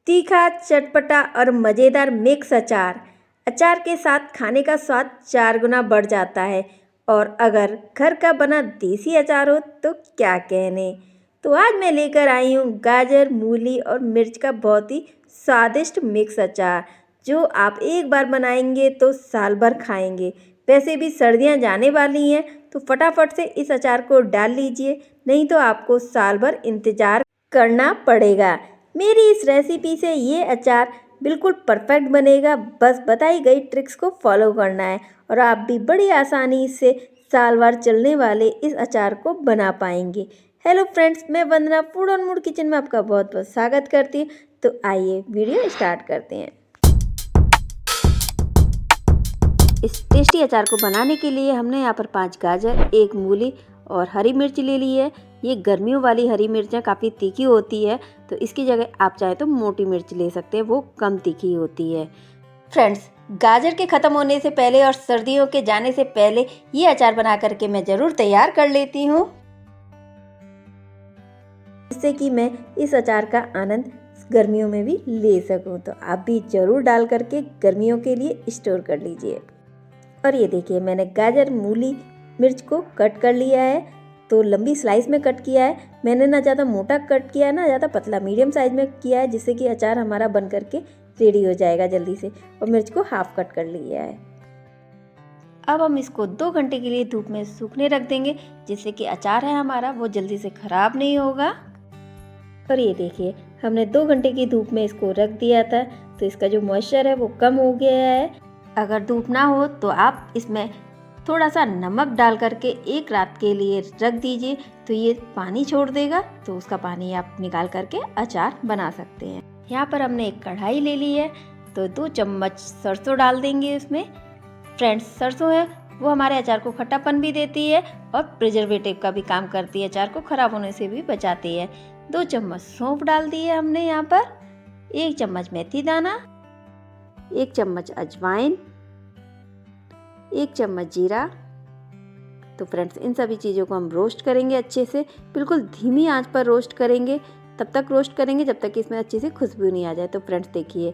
तीखा, चटपटा और मज़ेदार मिक्स अचार। अचार के साथ खाने का स्वाद 4 गुना बढ़ जाता है और अगर घर का बना देसी अचार हो तो क्या कहने। तो आज मैं लेकर आई हूँ गाजर, मूली और मिर्च का बहुत ही स्वादिष्ट मिक्स अचार, जो आप एक बार बनाएंगे तो साल भर खाएंगे। वैसे भी सर्दियाँ जाने वाली हैं तो फटाफट से इस अचार को डाल लीजिए, नहीं तो आपको साल भर इंतज़ार करना पड़ेगा। मेरी इस रेसिपी से ये अचार बिल्कुल परफेक्ट बनेगा। बस बताई गई ट्रिक्स को फॉलो करना है और आप भी बड़ी आसानी से साल भर चलने वाले इस अचार को बना पाएंगे। हेलो फ्रेंड्स, मैं वंदना फूड ऑन मूड किचन में आपका बहुत बहुत स्वागत करती हूँ। तो आइए वीडियो स्टार्ट करते हैं। इस टेस्टी अचार को बनाने के लिए हमने यहाँ पर 5 गाजर, 1 मूली और हरी मिर्च ले ली है। ये गर्मियों वाली हरी मिर्चें काफ़ी तीखी होती है, तो इसकी जगह आप चाहे तो मोटी मिर्च ले सकते हैं, वो कम तीखी होती है। फ्रेंड्स, गाजर के ख़त्म होने से पहले और सर्दियों के जाने से पहले ये अचार बना करके मैं ज़रूर तैयार कर लेती हूँ, जिससे कि मैं इस अचार का आनंद गर्मियों में भी ले सकूँ। तो आप भी ज़रूर डाल करके गर्मियों के लिए स्टोर कर लीजिए। और ये देखिए, मैंने गाजर, मूली, मिर्च को कट कर लिया है। तो लंबी स्लाइस में कट किया है मैंने, ना ज़्यादा मोटा कट किया है ना ज़्यादा पतला, मीडियम साइज में किया है, जिससे कि अचार हमारा बन करके रेडी हो जाएगा जल्दी से। और मिर्च को हाफ कट कर लिया है। अब हम इसको 2 घंटे के लिए धूप में सूखने रख देंगे, जिससे कि अचार है हमारा वो जल्दी से ख़राब नहीं होगा। और ये देखिए, हमने 2 घंटे की धूप में इसको रख दिया था, तो इसका जो मॉइस्चर है वो कम हो गया है। अगर धूप ना हो तो आप इसमें थोड़ा सा नमक डाल करके 1 रात के लिए रख दीजिए, तो ये पानी छोड़ देगा, तो उसका पानी आप निकाल करके अचार बना सकते हैं। यहाँ पर हमने एक कढ़ाई ले ली है, तो 2 चम्मच सरसों डाल देंगे इसमें। फ्रेंड्स, सरसों है वो हमारे अचार को खट्टापन भी देती है और प्रिजर्वेटिव का भी काम करती है, अचार को ख़राब होने से भी बचाती है। 2 चम्मच सौंफ डाल दी है हमने यहाँ पर, 1 चम्मच मेथी दाना, 1 चम्मच अजवाइन, 1 चम्मच जीरा। तो फ्रेंड्स, इन सभी चीज़ों को हम रोस्ट करेंगे अच्छे से, बिल्कुल धीमी आंच पर रोस्ट करेंगे। तब तक रोस्ट करेंगे जब तक कि इसमें अच्छी सी खुशबू नहीं आ जाए। तो फ्रेंड्स देखिए,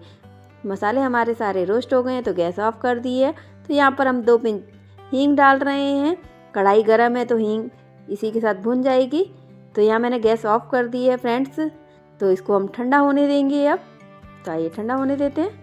मसाले हमारे सारे रोस्ट हो गए हैं, तो गैस ऑफ कर दी है। तो यहाँ पर हम 2 पिंच हींग डाल रहे हैं। कढ़ाई गर्म है तो हींग इसी के साथ भुन जाएगी। तो यहाँ मैंने गैस ऑफ कर दी है फ्रेंड्स। तो इसको हम ठंडा होने देंगे अब। तो आइए ठंडा होने देते हैं।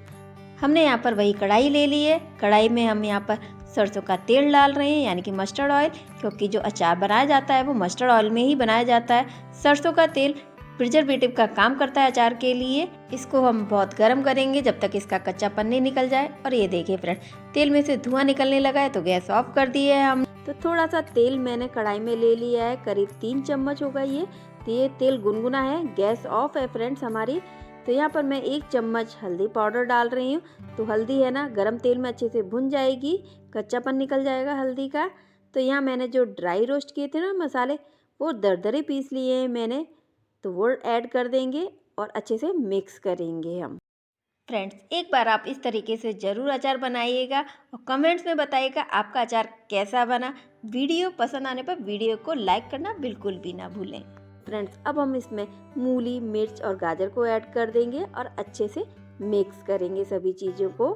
हमने यहाँ पर वही कढ़ाई ले ली है। कढ़ाई में हम यहाँ पर सरसों का तेल डाल रहे हैं, यानी कि मस्टर्ड ऑयल, क्योंकि जो अचार बनाया जाता है वो मस्टर्ड ऑयल में ही बनाया जाता है। सरसों का तेल प्रिजर्वेटिव का काम करता है अचार के लिए। इसको हम बहुत गर्म करेंगे जब तक इसका कच्चापन नहीं निकल जाए। और ये देखिए फ्रेंड, तेल में से धुआं निकलने लगा है, तो गैस ऑफ कर दी है हम। तो थोड़ा सा तेल मैंने कढ़ाई में ले लिया है, करीब 3 चम्मच होगा ये। तो ये तेल गुनगुना है, गैस ऑफ है फ्रेंड्स हमारी। तो यहाँ पर मैं 1 चम्मच हल्दी पाउडर डाल रही हूँ। तो हल्दी है ना, गरम तेल में अच्छे से भुन जाएगी, कच्चापन निकल जाएगा हल्दी का। तो यहाँ मैंने जो ड्राई रोस्ट किए थे ना मसाले, वो दरदरे पीस लिए हैं मैंने, तो वो ऐड कर देंगे और अच्छे से मिक्स करेंगे हम। फ्रेंड्स, एक बार आप इस तरीके से ज़रूर अचार बनाइएगा और कमेंट्स में बताइएगा आपका अचार कैसा बना। वीडियो पसंद आने पर वीडियो को लाइक करना बिल्कुल भी ना भूलें। फ्रेंड्स, अब हम इसमें मूली, मिर्च और गाजर को ऐड कर देंगे और अच्छे से मिक्स करेंगे सभी चीज़ों को।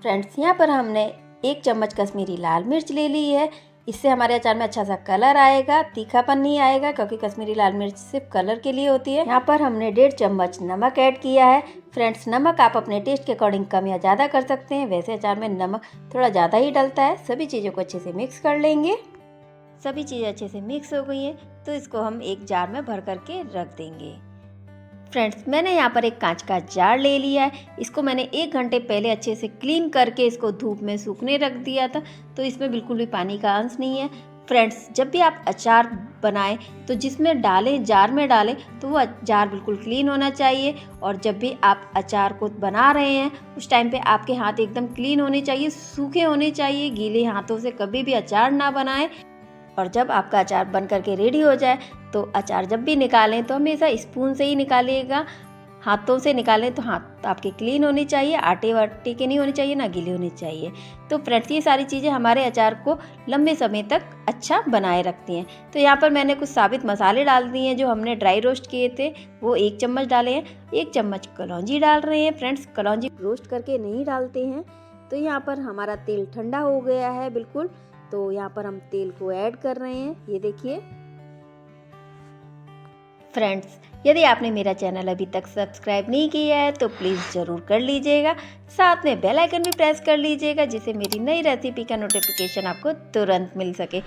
फ्रेंड्स, यहाँ पर हमने 1 चम्मच कश्मीरी लाल मिर्च ले ली है। इससे हमारे अचार में अच्छा सा कलर आएगा, तीखापन नहीं आएगा, क्योंकि कश्मीरी लाल मिर्च सिर्फ कलर के लिए होती है। यहाँ पर हमने 1.5 चम्मच नमक ऐड किया है। फ्रेंड्स, नमक आप अपने टेस्ट के अकॉर्डिंग कम या ज़्यादा कर सकते हैं, वैसे अचार में नमक थोड़ा ज़्यादा ही डलता है। सभी चीज़ों को अच्छे से मिक्स कर लेंगे। सभी चीज़ें अच्छे से मिक्स हो गई हैं, तो इसको हम एक जार में भर करके रख देंगे। फ्रेंड्स, मैंने यहाँ पर एक कांच का जार ले लिया है। इसको मैंने 1 घंटे पहले अच्छे से क्लीन करके इसको धूप में सूखने रख दिया था, तो इसमें बिल्कुल भी पानी का अंश नहीं है। फ्रेंड्स, जब भी आप अचार बनाएं तो जिसमें डालें, जार में डालें, तो वो जार बिल्कुल क्लीन होना चाहिए। और जब भी आप अचार को बना रहे हैं उस टाइम पे आपके हाथ एकदम क्लीन होने चाहिए, सूखे होने चाहिए। गीले हाथों से कभी भी अचार ना बनाएं। और जब आपका अचार बन करके रेडी हो जाए तो अचार जब भी निकालें तो हमेशा स्पून से ही निकालिएगा, हाथों से निकालें तो हाथ आपके क्लीन होनी चाहिए, आटे वाटे के नहीं होनी चाहिए, ना गीले होने चाहिए। तो फ्रेंड्स ये सारी चीज़ें हमारे अचार को लंबे समय तक अच्छा बनाए रखती हैं। तो यहाँ पर मैंने कुछ साबित मसाले डाल दिए हैं जो हमने ड्राई रोस्ट किए थे, वो 1 चम्मच डाले हैं। 1 चम्मच कलौंजी डाल रहे हैं फ्रेंड्स, कलौंजी रोस्ट करके नहीं डालते हैं। तो यहाँ पर हमारा तेल ठंडा हो गया है बिल्कुल, तो यहाँ पर हम तेल को ऐड कर रहे हैं, ये देखिए। फ्रेंड्स यदि आपने मेरा चैनल अभी तक सब्सक्राइब नहीं किया है तो प्लीज़ ज़रूर कर लीजिएगा, साथ में बेल आइकन भी प्रेस कर लीजिएगा जिससे मेरी नई रेसिपी का नोटिफिकेशन आपको तुरंत मिल सके।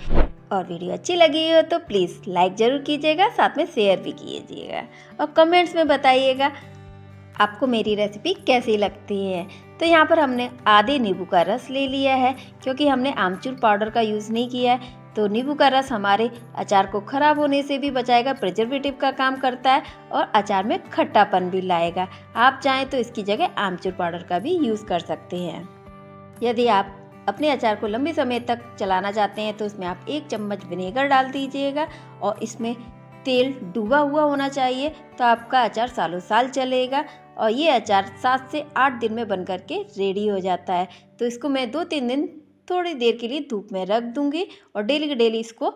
और वीडियो अच्छी लगी हो तो प्लीज़ लाइक ज़रूर कीजिएगा, साथ में शेयर भी कीजिएगा और कमेंट्स में बताइएगा आपको मेरी रेसिपी कैसी लगती है। तो यहाँ पर हमने आधे नींबू का रस ले लिया है, क्योंकि हमने आमचूर पाउडर का यूज़ नहीं किया है। तो नींबू का रस हमारे अचार को ख़राब होने से भी बचाएगा, प्रिजर्वेटिव का काम करता है और अचार में खट्टापन भी लाएगा। आप चाहें तो इसकी जगह आमचूर पाउडर का भी यूज़ कर सकते हैं। यदि आप अपने अचार को लंबे समय तक चलाना चाहते हैं तो इसमें आप 1 चम्मच विनेगर डाल दीजिएगा और इसमें तेल डूबा हुआ होना चाहिए, तो आपका अचार सालों साल चलेगा। और ये अचार 7 से 8 दिन में बन करके रेडी हो जाता है। तो इसको मैं 2-3 दिन थोड़ी देर के लिए धूप में रख दूंगी और डेली के डेली इसको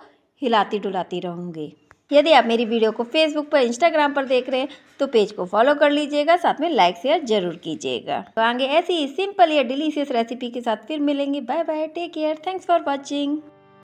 हिलाती डुलाती रहूंगी। यदि आप मेरी वीडियो को फेसबुक पर, इंस्टाग्राम पर देख रहे हैं तो पेज को फॉलो कर लीजिएगा, साथ में लाइक शेयर जरूर कीजिएगा। तो आगे ऐसी ही सिंपल या डिलीशियस रेसिपी के साथ फिर मिलेंगे। Bye bye, take care, thanks for watching.